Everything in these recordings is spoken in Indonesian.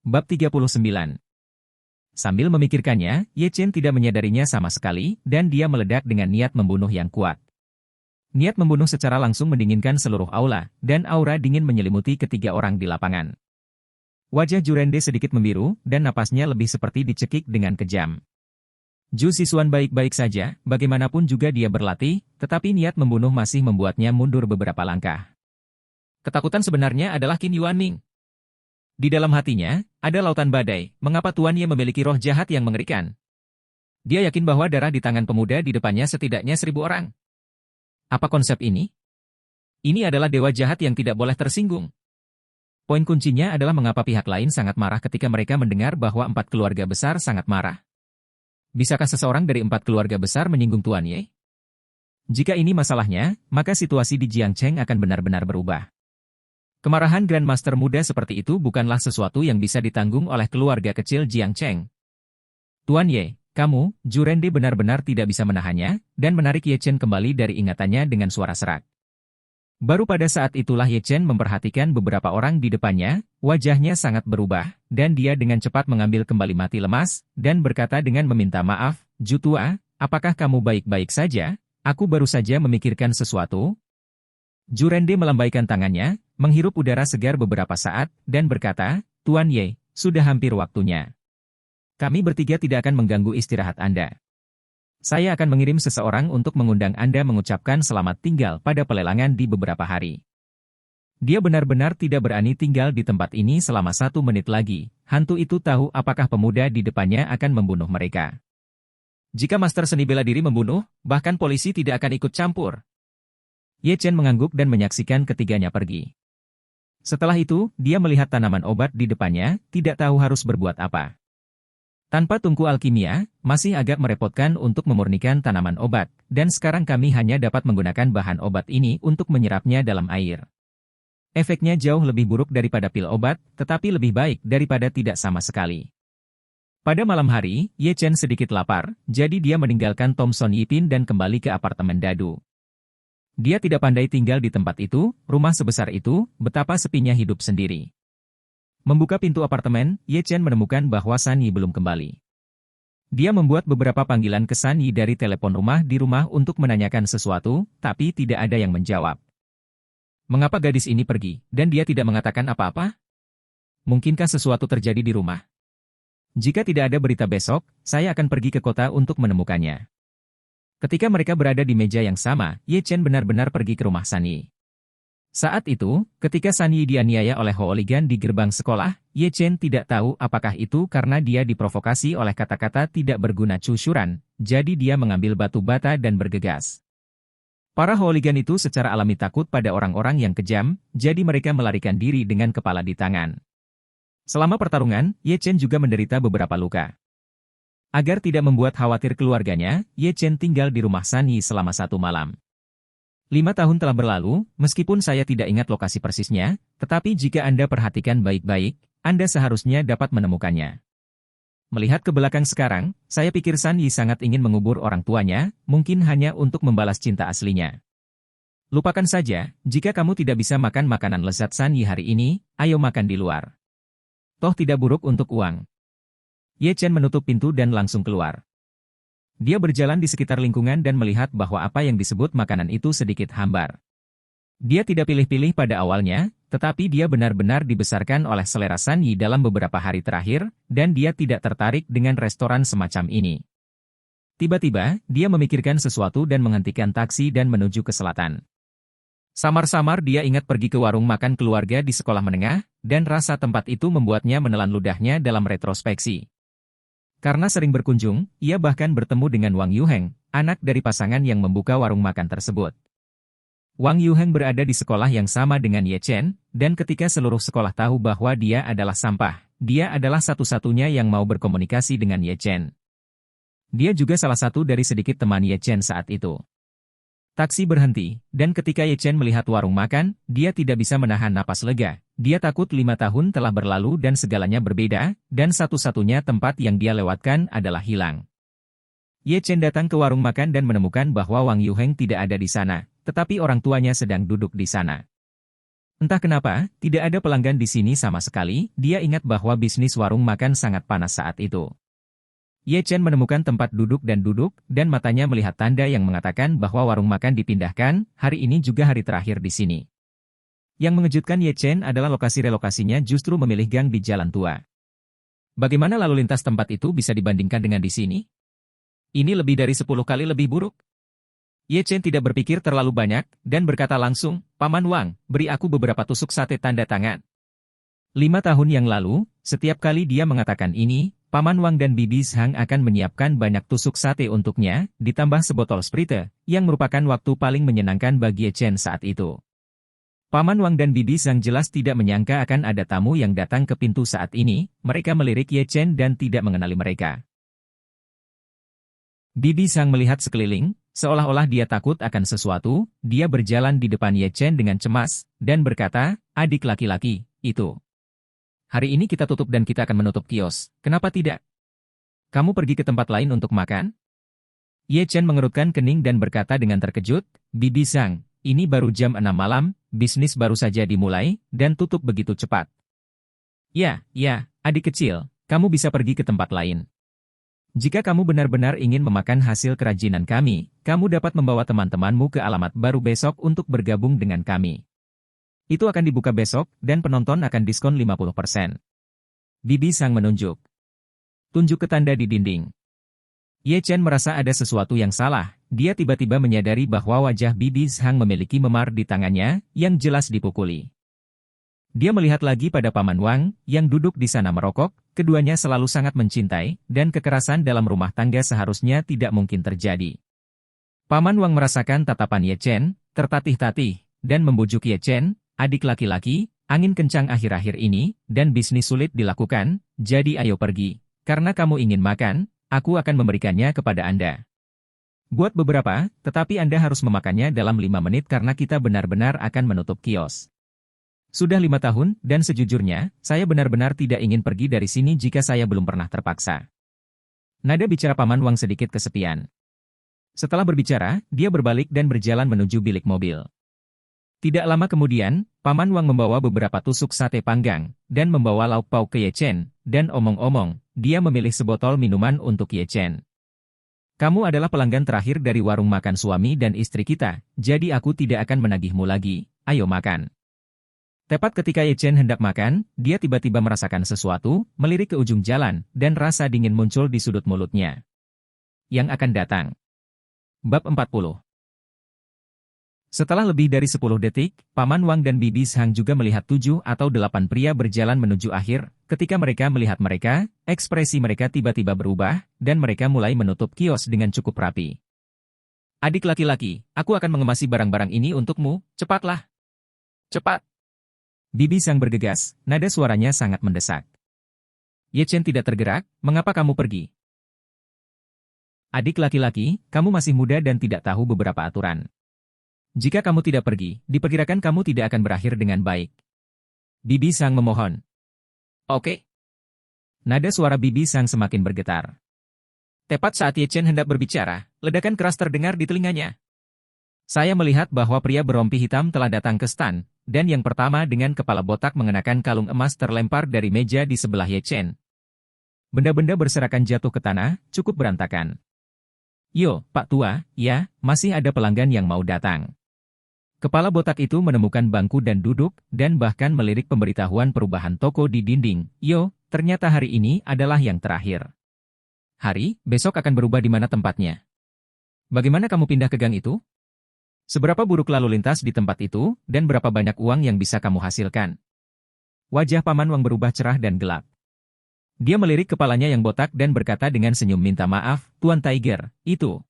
Bab 39. Sambil memikirkannya, Ye Chen tidak menyadarinya sama sekali, dan dia meledak dengan niat membunuh yang kuat. Niat membunuh secara langsung mendinginkan seluruh aula, dan aura dingin menyelimuti ketiga orang di lapangan. Wajah Jurende sedikit membiru, dan napasnya lebih seperti dicekik dengan kejam. Ju Sisuan baik-baik saja, bagaimanapun juga dia berlatih, tetapi niat membunuh masih membuatnya mundur beberapa langkah. Ketakutan sebenarnya adalah Qin Yuanming. Di dalam hatinya, ada lautan badai, mengapa Tuan Ye memiliki roh jahat yang mengerikan? Dia yakin bahwa darah di tangan pemuda di depannya setidaknya 1000 orang. Apa konsep ini? Ini adalah dewa jahat yang tidak boleh tersinggung. Poin kuncinya adalah mengapa pihak lain sangat marah ketika mereka mendengar bahwa 4 keluarga besar sangat marah. Bisakah seseorang dari 4 keluarga besar menyinggung Tuan Ye? Jika ini masalahnya, maka situasi di Jiangcheng akan benar-benar berubah. Kemarahan Grandmaster muda seperti itu bukanlah sesuatu yang bisa ditanggung oleh keluarga kecil Jiangcheng. Tuan Ye, kamu, Jurende benar-benar tidak bisa menahannya, dan menarik Ye Chen kembali dari ingatannya dengan suara serak. Baru pada saat itulah Ye Chen memperhatikan beberapa orang di depannya, wajahnya sangat berubah, dan dia dengan cepat mengambil kembali mati lemas, dan berkata dengan meminta maaf, Ju Tua, apakah kamu baik-baik saja? Aku baru saja memikirkan sesuatu. Jurende melambaikan tangannya, menghirup udara segar beberapa saat, dan berkata, Tuan Ye, sudah hampir waktunya. Kami bertiga tidak akan mengganggu istirahat Anda. Saya akan mengirim seseorang untuk mengundang Anda mengucapkan selamat tinggal pada pelelangan di beberapa hari. Dia benar-benar tidak berani tinggal di tempat ini selama 1 menit lagi. Hantu itu tahu apakah pemuda di depannya akan membunuh mereka. Jika Master Seni Bela Diri membunuh, bahkan polisi tidak akan ikut campur. Ye Chen mengangguk dan menyaksikan ketiganya pergi. Setelah itu, dia melihat tanaman obat di depannya, tidak tahu harus berbuat apa. Tanpa tungku alkimia, masih agak merepotkan untuk memurnikan tanaman obat, dan sekarang kami hanya dapat menggunakan bahan obat ini untuk menyerapnya dalam air. Efeknya jauh lebih buruk daripada pil obat, tetapi lebih baik daripada tidak sama sekali. Pada malam hari, Ye Chen sedikit lapar, jadi dia meninggalkan Thomson Yipin dan kembali ke apartemen Dadu. Dia tidak pandai tinggal di tempat itu, rumah sebesar itu, betapa sepinya hidup sendiri. Membuka pintu apartemen, Ye Chen menemukan bahwa San Yi belum kembali. Dia membuat beberapa panggilan ke San Yi dari telepon rumah di rumah untuk menanyakan sesuatu, tapi tidak ada yang menjawab. Mengapa gadis ini pergi, dan dia tidak mengatakan apa-apa? Mungkinkah sesuatu terjadi di rumah? Jika tidak ada berita besok, saya akan pergi ke kota untuk menemukannya. Ketika mereka berada di meja yang sama, Ye Chen benar-benar pergi ke rumah San Yi. Saat itu, ketika San Yi dianiaya oleh hooligan di gerbang sekolah, Ye Chen tidak tahu apakah itu karena dia diprovokasi oleh kata-kata tidak berguna Chu Shuran, jadi dia mengambil batu bata dan bergegas. Para hooligan itu secara alami takut pada orang-orang yang kejam, jadi mereka melarikan diri dengan kepala di tangan. Selama pertarungan, Ye Chen juga menderita beberapa luka. Agar tidak membuat khawatir keluarganya, Ye Chen tinggal di rumah San Yi selama 1 malam. 5 tahun telah berlalu, meskipun saya tidak ingat lokasi persisnya, tetapi jika Anda perhatikan baik-baik, Anda seharusnya dapat menemukannya. Melihat ke belakang sekarang, saya pikir San Yi sangat ingin mengubur orang tuanya, mungkin hanya untuk membalas cinta aslinya. Lupakan saja, jika kamu tidak bisa makan makanan lezat San Yi hari ini, ayo makan di luar. Toh tidak buruk untuk uang. Ye Chen menutup pintu dan langsung keluar. Dia berjalan di sekitar lingkungan dan melihat bahwa apa yang disebut makanan itu sedikit hambar. Dia tidak pilih-pilih pada awalnya, tetapi dia benar-benar dibesarkan oleh selera San Yi dalam beberapa hari terakhir, dan dia tidak tertarik dengan restoran semacam ini. Tiba-tiba, dia memikirkan sesuatu dan menghentikan taksi dan menuju ke selatan. Samar-samar dia ingat pergi ke warung makan keluarga di sekolah menengah, dan rasa tempat itu membuatnya menelan ludahnya dalam retrospeksi. Karena sering berkunjung, ia bahkan bertemu dengan Wang Yuheng, anak dari pasangan yang membuka warung makan tersebut. Wang Yuheng berada di sekolah yang sama dengan Ye Chen, dan ketika seluruh sekolah tahu bahwa dia adalah sampah, dia adalah satu-satunya yang mau berkomunikasi dengan Ye Chen. Dia juga salah satu dari sedikit teman Ye Chen saat itu. Taksi berhenti, dan ketika Ye Chen melihat warung makan, dia tidak bisa menahan napas lega. Dia takut 5 tahun telah berlalu dan segalanya berbeda, dan satu-satunya tempat yang dia lewatkan adalah hilang. Ye Chen datang ke warung makan dan menemukan bahwa Wang Yuheng tidak ada di sana, tetapi orang tuanya sedang duduk di sana. Entah kenapa, tidak ada pelanggan di sini sama sekali. Dia ingat bahwa bisnis warung makan sangat panas saat itu. Ye Chen menemukan tempat duduk, dan matanya melihat tanda yang mengatakan bahwa warung makan dipindahkan. Hari ini juga hari terakhir di sini. Yang mengejutkan Ye Chen adalah lokasi relokasinya justru memilih gang di jalan tua. Bagaimana lalu lintas tempat itu bisa dibandingkan dengan di sini? Ini lebih dari 10 kali lebih buruk. Ye Chen tidak berpikir terlalu banyak, dan berkata langsung, "Paman Wang, beri aku beberapa tusuk sate tanda tangan." 5 tahun yang lalu, setiap kali dia mengatakan ini, Paman Wang dan Bibi Zhang akan menyiapkan banyak tusuk sate untuknya, ditambah sebotol sprite, yang merupakan waktu paling menyenangkan bagi Ye Chen saat itu. Paman Wang dan Bibi Zhang jelas tidak menyangka akan ada tamu yang datang ke pintu saat ini. Mereka melirik Ye Chen dan tidak mengenali mereka. Bibi Zhang melihat sekeliling, seolah-olah dia takut akan sesuatu. Dia berjalan di depan Ye Chen dengan cemas, dan berkata, "Adik laki-laki, itu. Hari ini kita tutup dan kita akan menutup kios, kenapa tidak? Kamu pergi ke tempat lain untuk makan?" Ye Chen mengerutkan kening dan berkata dengan terkejut, "Bibi Zhang, ini baru jam 6 malam, bisnis baru saja dimulai, dan tutup begitu cepat." Ya, adik kecil, kamu bisa pergi ke tempat lain. Jika kamu benar-benar ingin memakan hasil kerajinan kami, kamu dapat membawa teman-temanmu ke alamat baru besok untuk bergabung dengan kami. Itu akan dibuka besok, dan penonton akan diskon 50%. Bibi Zhang menunjuk. Tunjuk ke tanda di dinding. Ye Chen merasa ada sesuatu yang salah. Dia tiba-tiba menyadari bahwa wajah Bibi Zhang memiliki memar di tangannya, yang jelas dipukuli. Dia melihat lagi pada Paman Wang, yang duduk di sana merokok. Keduanya selalu sangat mencintai, dan kekerasan dalam rumah tangga seharusnya tidak mungkin terjadi. Paman Wang merasakan tatapan Ye Chen, tertatih-tatih, dan membujuk Ye Chen, "Adik laki-laki, angin kencang akhir-akhir ini, dan bisnis sulit dilakukan, jadi ayo pergi. Karena kamu ingin makan, aku akan memberikannya kepada Anda. Buat beberapa, tetapi Anda harus memakannya dalam 5 menit karena kita benar-benar akan menutup kios. Sudah 5 tahun, dan sejujurnya, saya benar-benar tidak ingin pergi dari sini jika saya belum pernah terpaksa." Nada bicara Paman Wang sedikit kesepian. Setelah berbicara, dia berbalik dan berjalan menuju bilik mobil. Tidak lama kemudian, Paman Wang membawa beberapa tusuk sate panggang, dan membawa lauk pauk ke Ye Chen, dan omong-omong, dia memilih sebotol minuman untuk Ye Chen. "Kamu adalah pelanggan terakhir dari warung makan suami dan istri kita, jadi aku tidak akan menagihmu lagi, ayo makan." Tepat ketika Ye Chen hendak makan, dia tiba-tiba merasakan sesuatu, melirik ke ujung jalan, dan rasa dingin muncul di sudut mulutnya. Yang akan datang. Bab 40. Setelah lebih dari 10 detik, Paman Wang dan Bibi Zhang juga melihat 7 atau 8 pria berjalan menuju akhir. Ketika mereka melihat mereka, ekspresi mereka tiba-tiba berubah, dan mereka mulai menutup kios dengan cukup rapi. "Adik laki-laki, aku akan mengemasi barang-barang ini untukmu, cepatlah. Cepat." Bibi Zhang bergegas, nada suaranya sangat mendesak. Ye Chen tidak tergerak, "Mengapa kamu pergi? Adik laki-laki, kamu masih muda dan tidak tahu beberapa aturan. Jika kamu tidak pergi, diperkirakan kamu tidak akan berakhir dengan baik." Bibi Zhang memohon. "Oke." Nada suara Bibi Zhang semakin bergetar. Tepat saat Ye Chen hendak berbicara, ledakan keras terdengar di telinganya. "Saya melihat bahwa pria berompi hitam telah datang ke stan, dan yang pertama dengan kepala botak mengenakan kalung emas terlempar dari meja di sebelah Ye Chen. Benda-benda berserakan jatuh ke tanah, cukup berantakan. Yo, Pak Tua, ya, masih ada pelanggan yang mau datang." Kepala botak itu menemukan bangku dan duduk, dan bahkan melirik pemberitahuan perubahan toko di dinding. "Yo, ternyata hari ini adalah yang terakhir. Hari, besok akan berubah di mana tempatnya. Bagaimana kamu pindah ke gang itu? Seberapa buruk lalu lintas di tempat itu, dan berapa banyak uang yang bisa kamu hasilkan?" Wajah Paman Wang berubah cerah dan gelap. Dia melirik kepalanya yang botak dan berkata dengan senyum, "Minta maaf, Tuan Tiger, itu.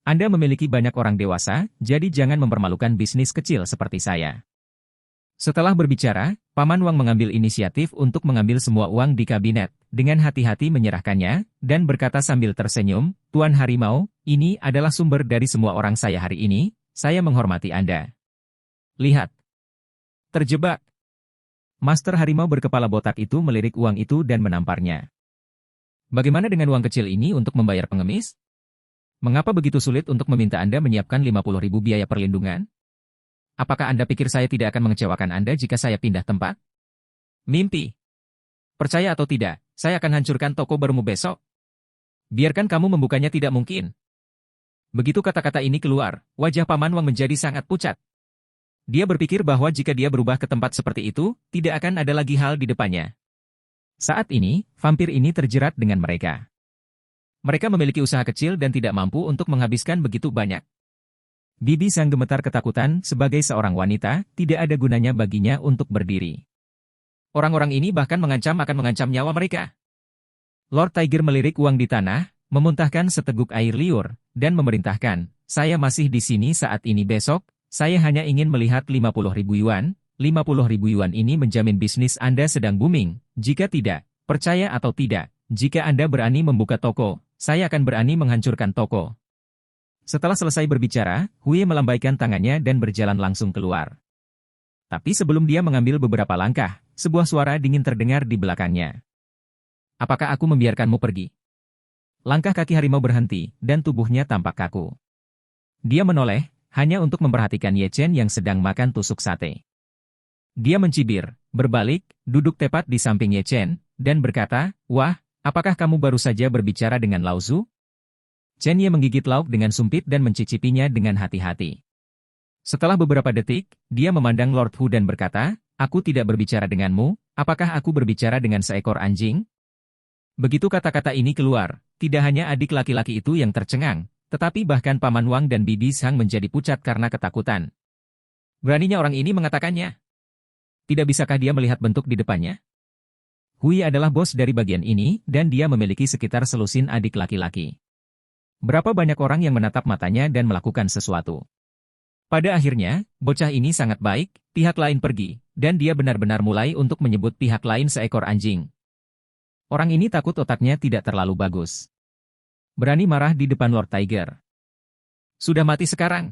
Anda memiliki banyak orang dewasa, jadi jangan mempermalukan bisnis kecil seperti saya." Setelah berbicara, Paman Wang mengambil inisiatif untuk mengambil semua uang di kabinet, dengan hati-hati menyerahkannya, dan berkata sambil tersenyum, "Tuan Harimau, ini adalah sumber dari semua orang saya hari ini. Saya menghormati Anda. Lihat. Terjebak." Master Harimau berkepala botak itu melirik uang itu dan menamparnya. "Bagaimana dengan uang kecil ini untuk membayar pengemis? Mengapa begitu sulit untuk meminta Anda menyiapkan 50.000 biaya perlindungan? Apakah Anda pikir saya tidak akan mengecewakan Anda jika saya pindah tempat? Mimpi. Percaya atau tidak, saya akan hancurkan toko barumu besok. Biarkan kamu membukanya tidak mungkin. Begitu kata-kata ini keluar, wajah Paman Wang menjadi sangat pucat. Dia berpikir bahwa jika dia berubah ke tempat seperti itu, tidak akan ada lagi hal di depannya. Saat ini, vampir ini terjerat dengan mereka. Mereka memiliki usaha kecil dan tidak mampu untuk menghabiskan begitu banyak. Bibi sang gemetar ketakutan sebagai seorang wanita, tidak ada gunanya baginya untuk berdiri. Orang-orang ini bahkan akan mengancam nyawa mereka. Lord Tiger melirik uang di tanah, memuntahkan seteguk air liur, dan memerintahkan, saya masih di sini saat ini besok, saya hanya ingin melihat 50.000 yuan, 50.000 yuan ini menjamin bisnis Anda sedang booming, jika tidak, percaya atau tidak, jika Anda berani membuka toko, saya akan berani menghancurkan toko. Setelah selesai berbicara, Hui melambaikan tangannya dan berjalan langsung keluar. Tapi sebelum dia mengambil beberapa langkah, sebuah suara dingin terdengar di belakangnya. Apakah aku membiarkanmu pergi? Langkah kaki harimau berhenti, dan tubuhnya tampak kaku. Dia menoleh, hanya untuk memperhatikan Ye Chen yang sedang makan tusuk sate. Dia mencibir, berbalik, duduk tepat di samping Ye Chen, dan berkata, wah, apakah kamu baru saja berbicara dengan Lao Zu? Chen Ye menggigit lauk dengan sumpit dan mencicipinya dengan hati-hati. Setelah beberapa detik, dia memandang Lord Hu dan berkata, aku tidak berbicara denganmu, apakah aku berbicara dengan seekor anjing? Begitu kata-kata ini keluar, tidak hanya adik laki-laki itu yang tercengang, tetapi bahkan Paman Wang dan Bibi Sang menjadi pucat karena ketakutan. Beraninya orang ini mengatakannya. Tidak bisakah dia melihat bentuk di depannya? Hui adalah bos dari bagian ini, dan dia memiliki sekitar selusin adik laki-laki. Berapa banyak orang yang menatap matanya dan melakukan sesuatu. Pada akhirnya, bocah ini sangat baik, pihak lain pergi, dan dia benar-benar mulai untuk menyebut pihak lain seekor anjing. Orang ini takut otaknya tidak terlalu bagus. Berani marah di depan Lord Tiger. Sudah mati sekarang.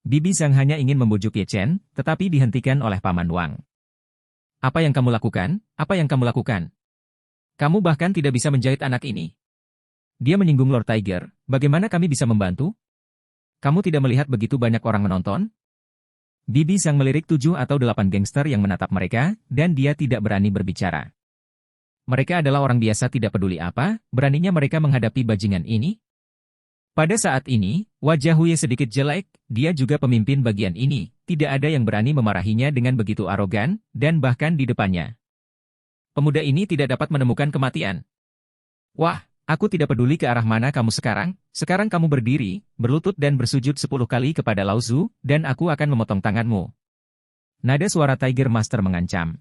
Bibi Zhang hanya ingin membujuk Ye Chen, tetapi dihentikan oleh Paman Wang. Apa yang kamu lakukan? Apa yang kamu lakukan? Kamu bahkan tidak bisa menjahit anak ini. Dia menyinggung Lord Tiger, bagaimana kami bisa membantu? Kamu tidak melihat begitu banyak orang menonton? Bibi Zhang melirik 7 atau 8 gangster yang menatap mereka, dan dia tidak berani berbicara. Mereka adalah orang biasa tidak peduli apa, beraninya mereka menghadapi bajingan ini? Pada saat ini, wajah Huye sedikit jelek, dia juga pemimpin bagian ini, tidak ada yang berani memarahinya dengan begitu arogan, dan bahkan di depannya. Pemuda ini tidak dapat menemukan kematian. Wah! Aku tidak peduli ke arah mana kamu sekarang kamu berdiri, berlutut dan bersujud 10 kali kepada Lao Zu, dan aku akan memotong tanganmu. Nada suara Tiger Master mengancam.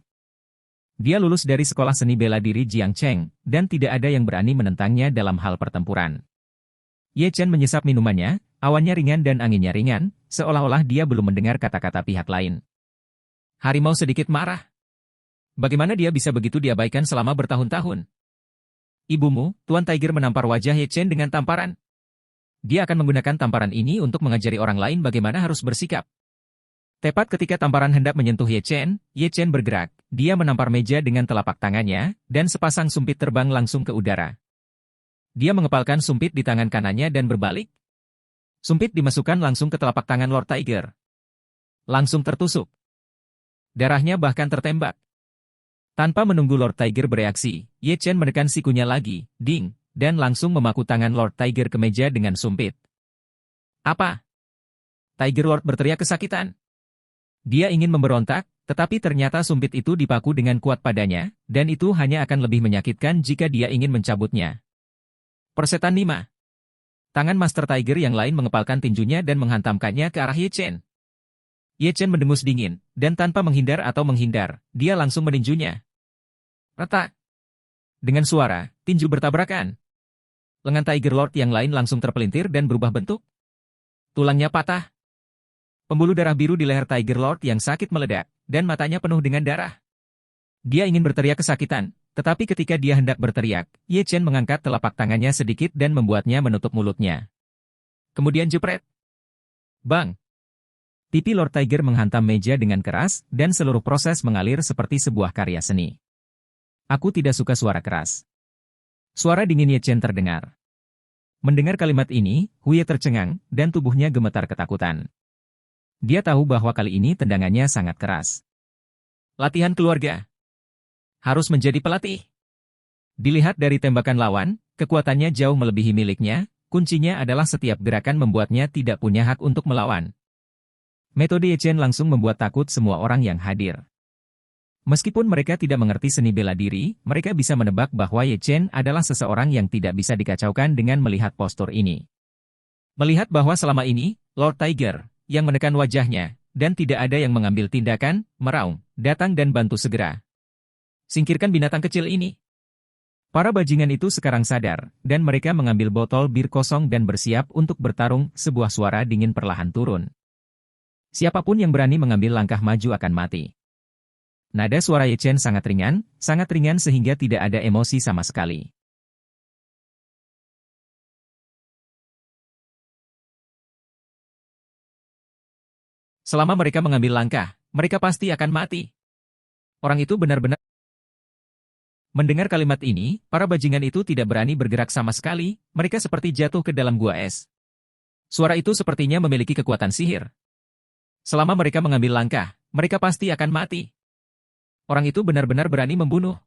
Dia lulus dari sekolah seni bela diri Jiang Cheng, dan tidak ada yang berani menentangnya dalam hal pertempuran. Ye Chen menyesap minumannya, awannya ringan dan anginnya ringan, seolah-olah dia belum mendengar kata-kata pihak lain. Harimau sedikit marah. Bagaimana dia bisa begitu diabaikan selama bertahun-tahun? Ibumu, Tuan Tiger menampar wajah Ye Chen dengan tamparan. Dia akan menggunakan tamparan ini untuk mengajari orang lain bagaimana harus bersikap. Tepat ketika tamparan hendak menyentuh Ye Chen bergerak. Dia menampar meja dengan telapak tangannya, dan sepasang sumpit terbang langsung ke udara. Dia mengepalkan sumpit di tangan kanannya dan berbalik. Sumpit dimasukkan langsung ke telapak tangan Lord Tiger. Langsung tertusuk. Darahnya bahkan tertembak. Tanpa menunggu Lord Tiger bereaksi, Ye Chen menekan sikunya lagi, ding, dan langsung memaku tangan Lord Tiger ke meja dengan sumpit. Apa? Tiger Lord berteriak kesakitan. Dia ingin memberontak, tetapi ternyata sumpit itu dipaku dengan kuat padanya, dan itu hanya akan lebih menyakitkan jika dia ingin mencabutnya. Persetan 5. Tangan Master Tiger yang lain mengepalkan tinjunya dan menghantamkannya ke arah Ye Chen. Ye Chen mendengus dingin, dan tanpa menghindar, dia langsung meninjunya. Retak. Dengan suara, tinju bertabrakan. Lengan Tiger Lord yang lain langsung terpelintir dan berubah bentuk. Tulangnya patah. Pembuluh darah biru di leher Tiger Lord yang sakit meledak, dan matanya penuh dengan darah. Dia ingin berteriak kesakitan, tetapi ketika dia hendak berteriak, Ye Chen mengangkat telapak tangannya sedikit dan membuatnya menutup mulutnya. Kemudian jepret. Bang! Pipi Lord Tiger menghantam meja dengan keras, dan seluruh proses mengalir seperti sebuah karya seni. Aku tidak suka suara keras. Suara dingin Ye Chen terdengar. Mendengar kalimat ini, Huye tercengang, dan tubuhnya gemetar ketakutan. Dia tahu bahwa kali ini tendangannya sangat keras. Latihan keluarga. Harus menjadi pelatih. Dilihat dari tembakan lawan, kekuatannya jauh melebihi miliknya, kuncinya adalah setiap gerakan membuatnya tidak punya hak untuk melawan. Metode Ye Chen langsung membuat takut semua orang yang hadir. Meskipun mereka tidak mengerti seni bela diri, mereka bisa menebak bahwa Ye Chen adalah seseorang yang tidak bisa dikacaukan dengan melihat postur ini. Melihat bahwa selama ini, Lord Tiger, yang menekan wajahnya, dan tidak ada yang mengambil tindakan, meraung, datang dan bantu segera. Singkirkan binatang kecil ini. Para bajingan itu sekarang sadar, dan mereka mengambil botol bir kosong dan bersiap untuk bertarung. Sebuah suara dingin perlahan turun. Siapapun yang berani mengambil langkah maju akan mati. Nada suara Ye Chen sangat ringan sehingga tidak ada emosi sama sekali. Selama mereka mengambil langkah, mereka pasti akan mati. Orang itu benar-benar. Mendengar kalimat ini, para bajingan itu tidak berani bergerak sama sekali, mereka seperti jatuh ke dalam gua es. Suara itu sepertinya memiliki kekuatan sihir. Selama mereka mengambil langkah, mereka pasti akan mati. Orang itu benar-benar berani membunuh.